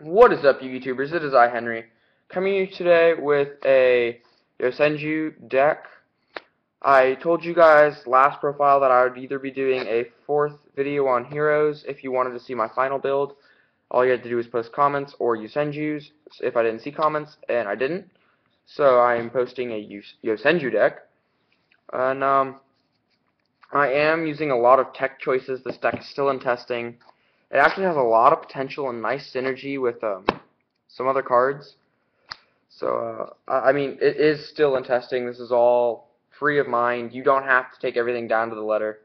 What is up, you YouTubers? It is I, Henry, coming to you today with a Yosenju deck. I told you guys last profile that I would either be doing a fourth video on heroes if you wanted to see my final build. All you had to do was post comments or Yosenjus if I didn't see comments, and I didn't. So I'm posting a Yosenju deck. And I am using a lot of tech choices. This deck is still in testing. It actually has a lot of potential and nice synergy with some other cards. So, I mean, it is still in testing. This is all free of mind. You don't have to take everything down to the letter.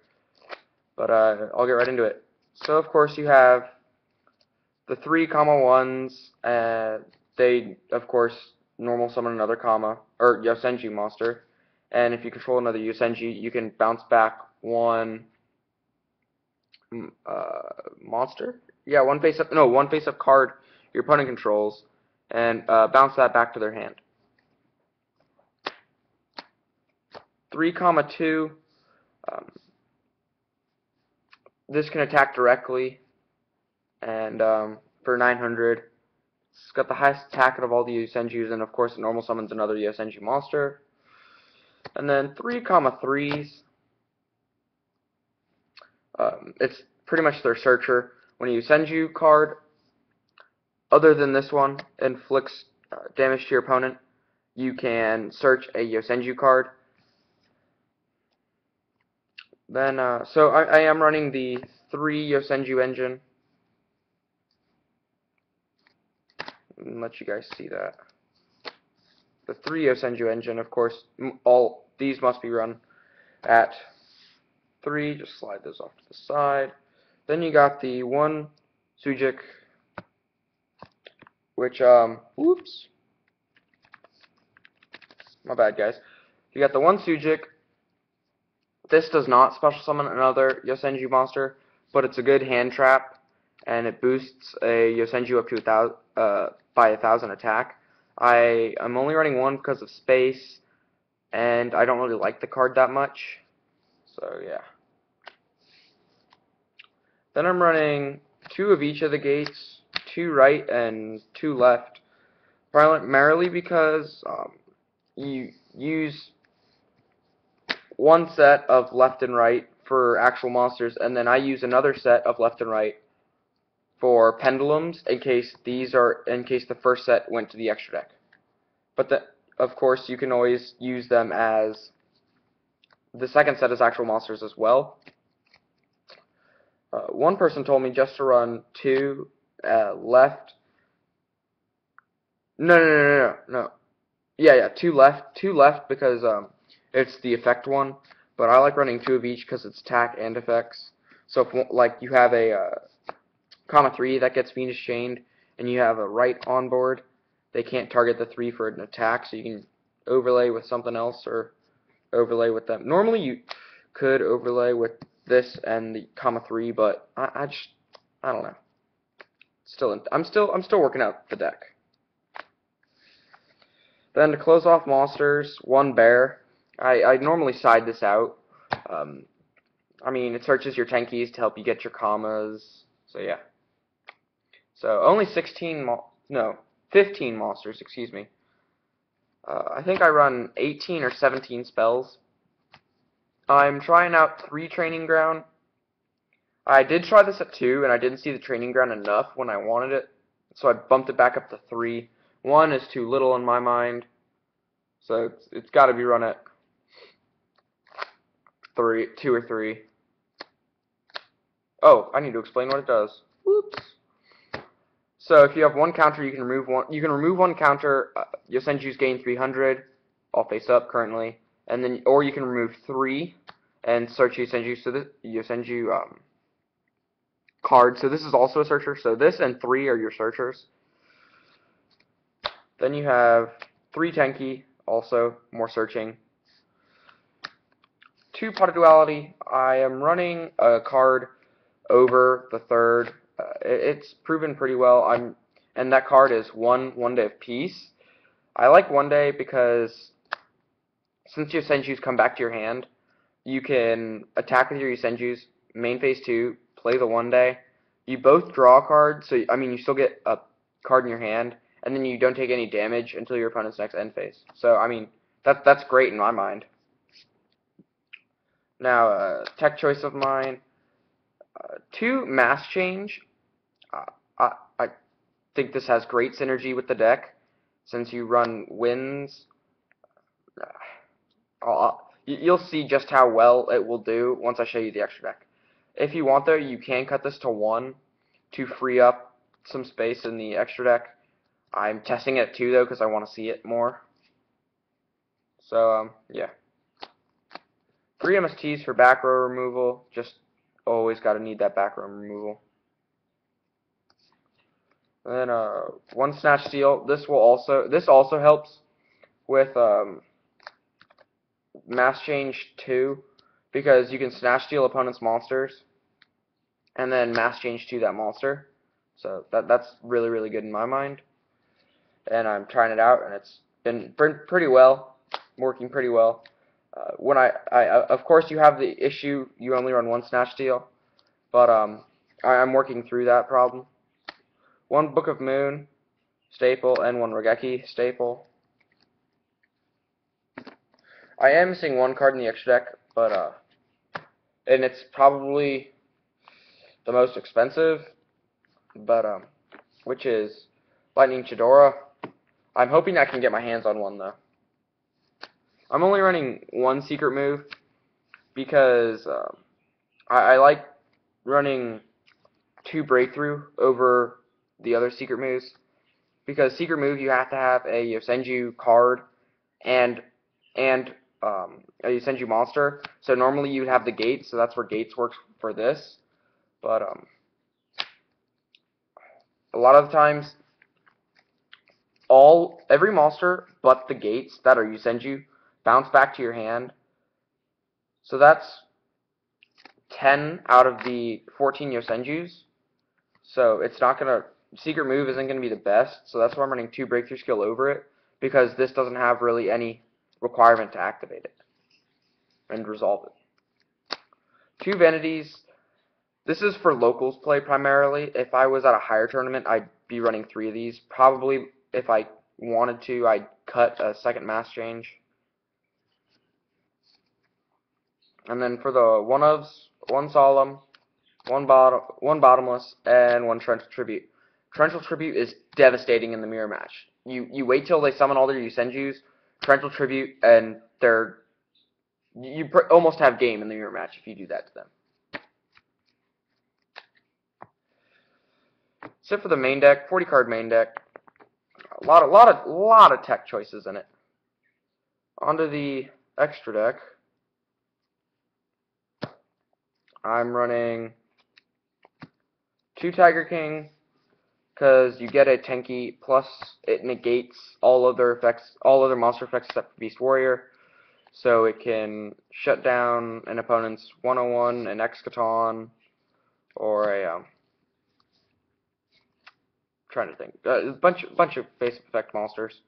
But I'll get right into it. So, of course, you have the 3, 1s. They, of course, normal summon another or Yosenju monster. And if you control another Yosenju, you can bounce back one monster? Yeah, one face-up card your opponent controls, and bounce that back to their hand. 3, 2. This can attack directly, and for 900, it's got the highest attack out of all the Yosenjus, and of course it normal summons another Yosenju monster. And then 3, 3s. It's pretty much their searcher. When a Yosenju card, other than this one, inflicts damage to your opponent, you can search a Yosenju card. Then, so I am running the 3 Yosenju engine. Let you guys see that. The 3 Yosenju engine, of course, all these must be run at 3. Just slide those off to the side. Then you got the 1 Sujik, which, whoops. My bad, guys. You got the 1 Sujik. This does not special summon another Yosenju monster, but it's a good hand trap, and it boosts a Yosenju up to 1,000 by 1,000 attack. I'm only running 1 because of space, and I don't really like the card that much. So yeah. Then I'm running 2 of each of the gates, 2 right and 2 left, primarily because you use one set of left and right for actual monsters, and then I use another set of left and right for pendulums in case the first set went to the extra deck. But of course, you can always use them as the second set as actual monsters as well. One person told me just to run 2 left. No. Yeah, 2 left because it's the effect one. But I like running 2 of each because it's attack and effects. So if like you have a 3 that gets Venus chained, and you have a right on board, they can't target the 3 for an attack, so you can overlay with something else or overlay with them. Normally you could overlay with this and the 3, but I don't know. I'm still working out the deck. Then to close off monsters, 1 bear. I normally side this out. I mean, it searches your tenkies to help you get your commas. So yeah. So only 15 monsters, excuse me. I think I run 18 or 17 spells. I'm trying out 3 training ground. I did try this at 2, and I didn't see the training ground enough when I wanted it, so I bumped it back up to 3. 1 is too little in my mind, so it's got to be run at 2 or 3. Oh, I need to explain what it does. Whoops. So if you have 1 counter, you can remove 1. You can remove 1 counter. Yosenju's gain 300, all face up currently, and then or you can remove 3 and search Yosenju. So this Yosenju card. So this is also a searcher. So this and 3 are your searchers. Then you have 3 Tenki, also more searching. 2 Pot of Duality. I am running a card over the 3rd. It's proven pretty well. And that card is one day of peace. I like 1 day because since Yosenju's come back to your hand, you can attack with your Yosenju's, main phase 2, play the 1 day. You both draw a card, so I mean you still get a card in your hand, and then you don't take any damage until your opponent's next end phase. So, I mean, that's great in my mind. Now, tech choice of mine, 2 Mass Change. I think this has great synergy with the deck, since you run Winds. You'll see just how well it will do once I show you the extra deck. If you want, though, you can cut this to 1 to free up some space in the extra deck. I'm testing it at 2, though, because I want to see it more. So, yeah. 3 MSTs for back row removal. Just always got to need that back row removal. And then 1 Snatch Steal. This also helps with Mass Change 2, because you can Snatch Steal opponent's monsters and then Mass Change to that monster. So that's really, really good in my mind. And I'm trying it out, and it's been pretty well, working pretty well. When of course, you have the issue you only run 1 Snatch Steal, but I'm working through that problem. 1 Book of Moon staple and 1 Regeki staple. I am missing 1 card in the extra deck, but and it's probably the most expensive, but which is Lightning Chidora. I'm hoping I can get my hands on 1, though. I'm only running 1 secret move because I like running 2 breakthrough over the other secret moves, because secret move you have to have a Yosenju card and a Yosenju monster. So normally you'd have the gates, so that's where gates works for this. But a lot of the times, every monster but the gates that are Yosenju bounce back to your hand. So that's 10 out of the 14 Yosenjus. So it's not gonna secret move isn't gonna be the best. So that's why I'm running 2 breakthrough skill over it, because this doesn't have really any requirement to activate it and resolve it. 2 vanities. This is for locals play primarily. If I was at a higher tournament, I'd be running 3 of these. Probably, if I wanted to, I'd cut a 2nd Mass Change. And then for the 1-ofs, 1 Solemn, 1 Bottomless, and 1 Torrential Tribute. Torrential Tribute is devastating in the mirror match. You wait till they summon all their Yosenjus, Torrential Tribute, and you almost have game in the mirror match if you do that to them. So for the main deck, 40 card main deck, a lot of tech choices in it. Onto the extra deck, I'm running 2 Tiger King, because you get a Tenki, plus it negates all other effects, all other monster effects except for Beast Warrior. So it can shut down an opponent's 101, an Excaton, or a trying to think, a bunch of basic effect monsters.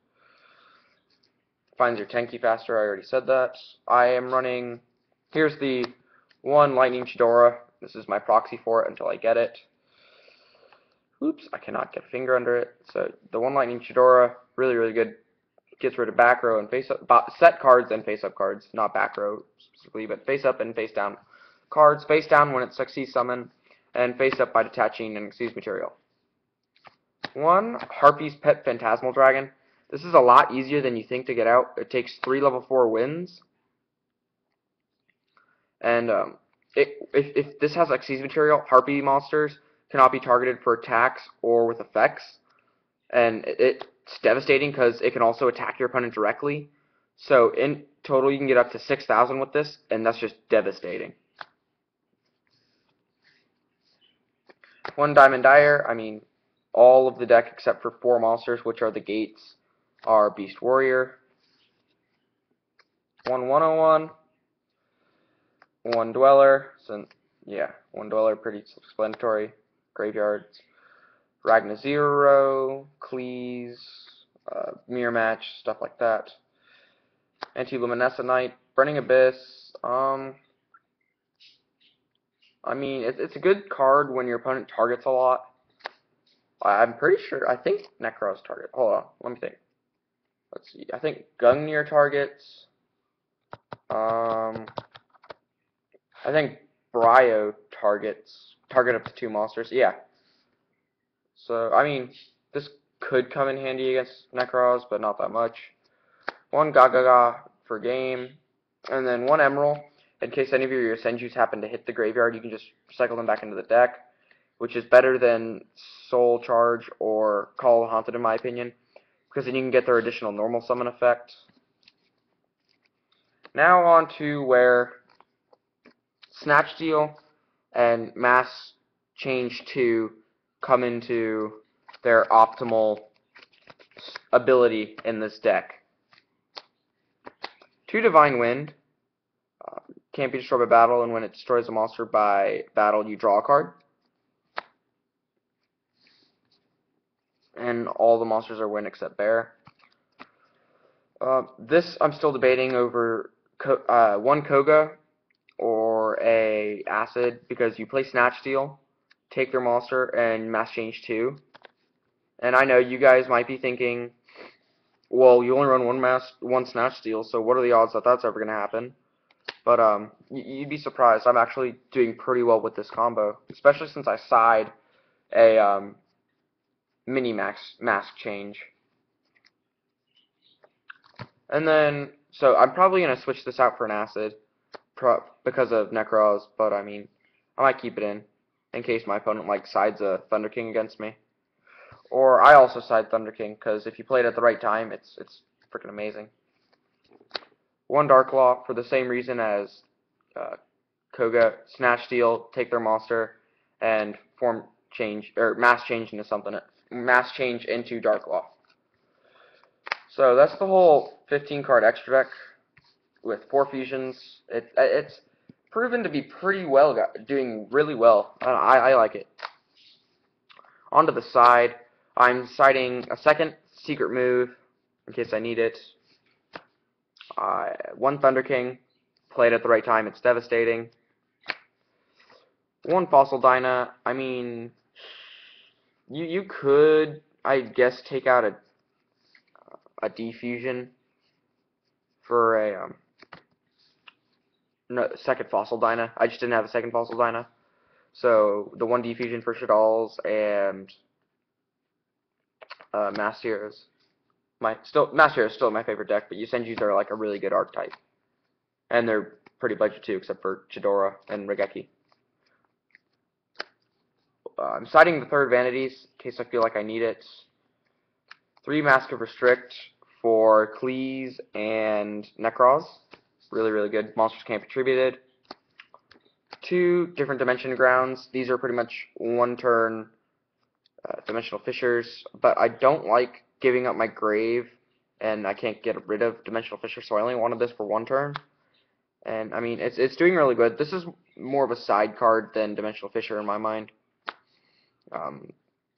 Finds your Tenki faster. I already said that. I am running. Here's the 1 Lightning Chidora. This is my proxy for it until I get it. Oops, I cannot get a finger under it. So the 1 Lightning Chidora, really, really good. Gets rid of back row and face up, set cards and face up cards, not back row specifically, but face up and face down cards. Face down when it succeeds summon, and face up by detaching an excuse material. 1 Harpy's Pet Phantasmal Dragon. This is a lot easier than you think to get out. It takes 3 level 4 wins, and if this has excuse material, Harpy monsters cannot be targeted for attacks or with effects, and it's devastating because it can also attack your opponent directly. So in total, you can get up to 6,000 with this, and that's just devastating. 1 Diamond Dire. I mean, all of the deck except for 4 monsters, which are the gates, are Beast Warrior. 1 101. 1 Dweller. So yeah, 1 Dweller, pretty self-explanatory. Graveyards. Ragna Zero, Cleese, Mirror Match, stuff like that. Anti-Luminescent Knight, Burning Abyss. I mean, it's a good card when your opponent targets a lot. I'm pretty sure, I think Necros target. Hold on, let me think. Let's see, I think Gungnir targets, um, I think Bryo target up to 2 monsters, yeah. So, I mean, this could come in handy against Necros, but not that much. 1 Gagaga for game, and then 1 Emerald. In case any of your Yosenjus happen to hit the graveyard, you can just cycle them back into the deck, which is better than Soul Charge or Call of the Haunted in my opinion, because then you can get their additional normal summon effect. Now on to where Snatch Steal and Mass Change 2 come into their optimal ability in this deck. 2 Divine Wind can't be destroyed by battle, and when it destroys a monster by battle, you draw a card. And all the monsters are win except Bear. This I'm still debating over 1 Koga or a Acid, because you play Snatch Steal, take their monster, and Mass Change 2. And I know you guys might be thinking, well, you only run one Snatch Steal, so what are the odds that that's ever going to happen? But you'd be surprised. I'm actually doing pretty well with this combo, especially since I side a mini mask change. And then, so I'm probably going to switch this out for an Acid because of Necros, but I mean, I might keep it in case my opponent like sides a Thunder King against me. Or I also side Thunder King, because if you play it at the right time, it's freaking amazing. 1 Dark Law for the same reason as Koga, Snatch Steal, take their monster, and mass change into something. Mass change into Dark Law. So that's the whole 15 card extra deck with 4 fusions. It's proven to be pretty well, doing really well. I like it. Onto the side, I'm citing a second secret move in case I need it. 1 Thunder King, played at the right time, it's devastating. 1 Fossil Dyna, I mean, you could, I guess, take out a defusion for a second Fossil Dyna. I just didn't have a second Fossil Dyna. So the 1 defusion for Shaddolls and Mass Heroes. Mass Heroes is still my favorite deck, but Yosenjus are like a really good archetype. And they're pretty budget too, except for Chidora and Regeki. I'm citing the 3rd Vanities in case I feel like I need it. 3 Mask of Restrict for Cleese and Necros. Really, really good. Monsters can't be attributed. 2 different Dimension Grounds. These are pretty much 1 turn Dimensional Fissures, but I don't like giving up my grave, and I can't get rid of Dimensional Fissure, so I only wanted this for 1 turn. And I mean, it's doing really good. This is more of a side card than Dimensional Fissure in my mind.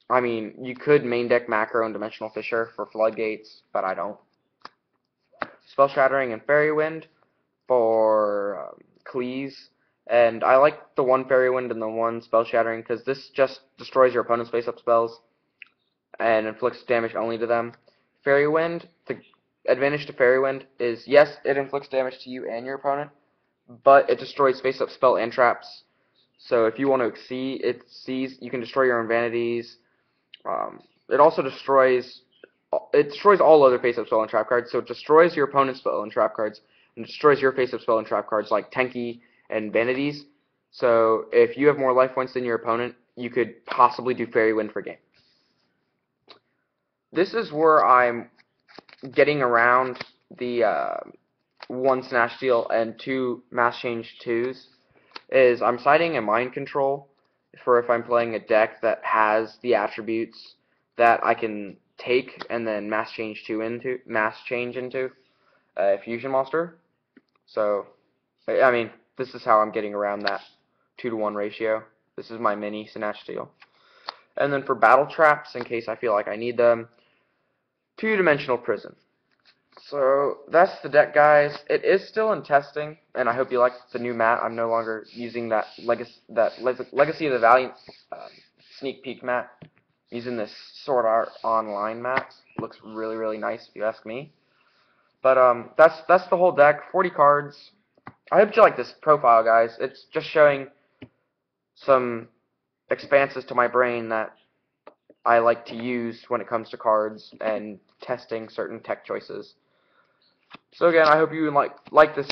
I mean, you could main deck Macro and Dimensional Fissure for Floodgates, but I don't. Spell Shattering and Fairy Wind for Cleese. And I like the 1 Fairy Wind and the 1 Spell Shattering because this just destroys your opponent's face-up spells and inflicts damage only to them. Fairy Wind, the advantage to Fairy Wind is, yes, it inflicts damage to you and your opponent, but it destroys face-up spell and traps. So if you want to exceed, you can destroy your own vanities. It also destroys all other face-up spell and trap cards, so it destroys your opponent's spell and trap cards, and destroys your face-up spell and trap cards like Tenki and Vanities. So if you have more life points than your opponent, you could possibly do Fairy Wind for game. This is where I'm getting around the 1 Snatch Steal and 2 Mass Change 2s, is I'm citing a Mind Control for if I'm playing a deck that has the attributes that I can take and then Mass Change into a Fusion Monster. So, I mean, this is how I'm getting around that 2-to-1 ratio. This is my mini Snatch Steal. And then for Battle Traps, in case I feel like I need them, 2-Dimensional Prison. So that's the deck, guys. It is still in testing, and I hope you like the new mat. I'm no longer using that Legacy of the Valiant sneak peek mat. using this Sword Art Online map. Looks really, really nice if you ask me. But that's the whole deck. 40 cards. I hope you like this profile, guys. It's just showing some expanses to my brain that I like to use when it comes to cards and testing certain tech choices. So again, I hope you like this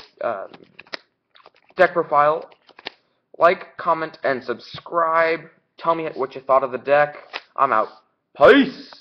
deck profile. Like, comment, and subscribe. Tell me what you thought of the deck. I'm out. Peace!